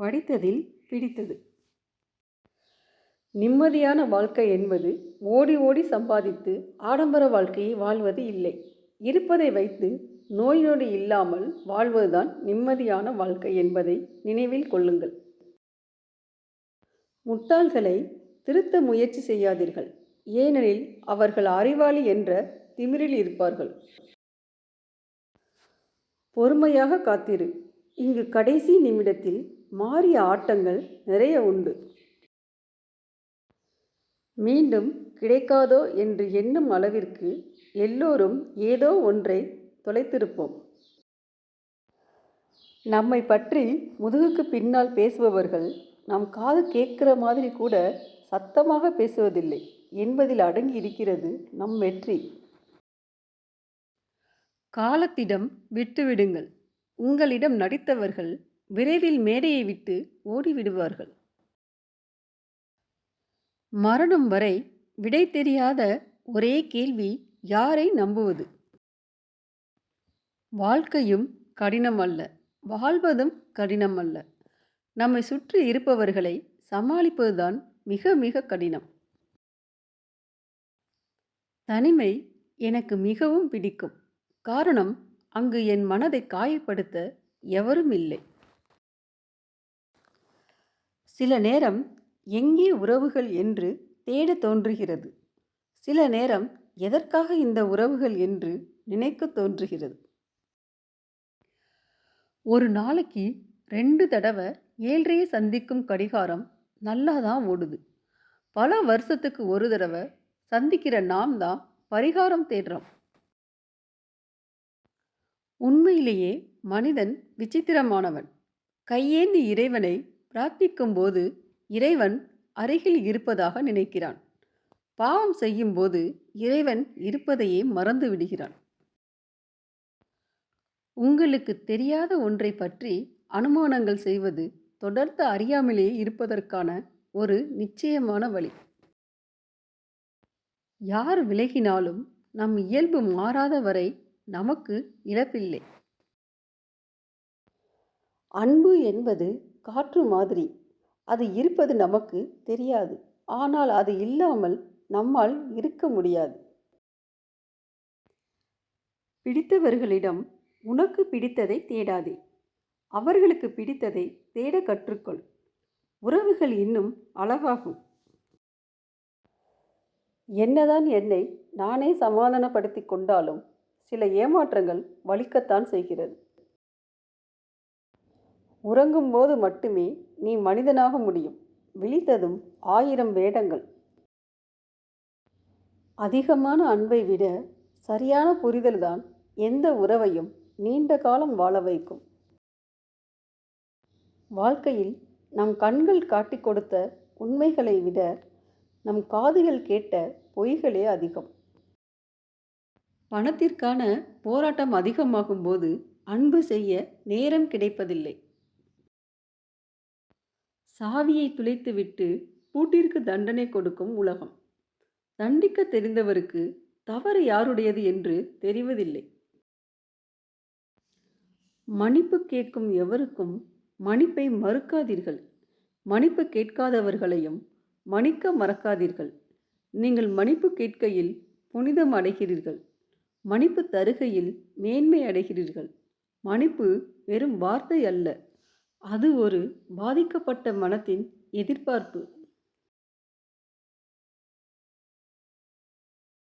படித்ததில் பிடித்தது. நிம்மதியான வாழ்க்கை என்பது ஓடி ஓடி சம்பாதித்து ஆடம்பர வாழ்க்கையை வாழ்வது இல்லை. இருப்பதை வைத்து நோய் நொடி இல்லாமல் வாழ்வதுதான் நிம்மதியான வாழ்க்கை என்பதை நினைவில் கொள்ளுங்கள். முட்டாள்களை திருத்த முயற்சி செய்யாதீர்கள். ஏனெனில் அவர்கள் அறிவாளி என்ற திமிரில் இருப்பார்கள். பொறுமையாக காத்திரு. இங்கு கடைசி நிமிடத்தில் மாறிய ஆட்டங்கள் நிறைய உண்டு. மீண்டும் கிடைக்காதோ என்று எண்ணும் அளவிற்கு எல்லோரும் ஏதோ ஒன்றை தொலைத்திருப்போம். நம்மை பற்றி முதுகுக்கு பின்னால் பேசுபவர்கள் நம் காது கேட்கிற மாதிரி கூட சத்தமாக பேசுவதில்லை என்பதில் அடங்கி இருக்கிறது நம் வெற்றி. காலத்திடம் விட்டுவிடுங்கள். உங்களிடம் நடித்தவர்கள் விரைவில் மேடையை விட்டு ஓடிவிடுவார்கள். மரணம் வரை விடை தெரியாத ஒரே கேள்வி, யாரை நம்புவது? வாழ்க்கையும் கடினம் அல்ல, வாழ்வதும் கடினம் அல்ல. நம்மை சுற்றி இருப்பவர்களை சமாளிப்பதுதான் மிக மிக கடினம். தனிமை எனக்கு மிகவும் பிடிக்கும். காரணம், அங்கு என் மனதை காயப்படுத்த எவரும் இல்லை. சில நேரம் எங்கே உறவுகள் என்று தேட தோன்றுகிறது. சில நேரம் எதற்காக இந்த உறவுகள் என்று நினைக்க தோன்றுகிறது. ஒரு நாளைக்கு 2 தடவை 7:30 சந்திக்கும் கடிகாரம் நல்லாதான் ஓடுது. பல வருஷத்துக்கு ஒரு தடவை சந்திக்கிற நாம் தான் பரிகாரம் தேடுறோம். உண்மையிலேயே மனிதன் விசித்திரமானவன். கையேந்தி இறைவனை பிரார்த்திக்கும் போது இறைவன் அருகில் இருப்பதாக நினைக்கிறான். பாவம் செய்யும் போது இறைவன் இருப்பதையே மறந்து விடுகிறான். உங்களுக்கு தெரியாத ஒன்றை பற்றி அனுமானங்கள் செய்வது தொடர்ந்து அறியாமலேயே இருப்பதற்கான ஒரு நிச்சயமான வழி. யார் விலகினாலும் நம் இயல்பு மாறாத வரை நமக்கு இழப்பில்லை. அன்பு என்பது காற்று மாதிரி. அது இருப்பது நமக்கு தெரியாது. ஆனால் அது இல்லாமல் நம்மால் இருக்க முடியாது. பிடித்தவர்களிடம் உனக்கு பிடித்ததை தேடாதே. அவர்களுக்கு பிடித்ததை தேட கற்றுக்கொள். உறவுகள் இன்னும் அழகாகும். என்னதான் என்னை நானே சமாதானப்படுத்தி கொண்டாலும் சில ஏமாற்றங்கள் வலிக்கத்தான் செய்கிறது. உறங்கும்போது மட்டுமே நீ மனிதனாக முடியும். விழித்ததும் 1000 வேடங்கள். அதிகமான அன்பை விட சரியான புரிதல்தான் எந்த உறவையும் நீண்ட காலம் வாழ வைக்கும். வாழ்க்கையில் நம் கண்கள் காட்டிக் கொடுத்த உண்மைகளை விட நம் காதுகள் கேட்ட பொய்களே அதிகம். பணத்திற்கான போராட்டம் அதிகமாகும் போது அன்பு செய்ய நேரம் கிடைப்பதில்லை. சாவியை துளைத்துவிட்டு பூட்டிற்கு தண்டனை கொடுக்கும் உலகம். தண்டிக்க தெரிந்தவருக்கு தவறு யாருடையது என்று தெரிவதில்லை. மன்னிப்பு கேட்கும் எவருக்கும் மன்னிப்பை மறுக்காதீர்கள். மன்னிப்பு கேட்காதவர்களையும் மன்னிக்க மறக்காதீர்கள். நீங்கள் மன்னிப்பு கேட்கையில் புனிதம் அடைகிறீர்கள். மன்னிப்பு தருகையில் மேன்மை அடைகிறீர்கள். மன்னிப்பு வெறும் வார்த்தை அல்ல, அது ஒரு பாதிக்கப்பட்ட மனத்தின் எதிர்பார்ப்பு.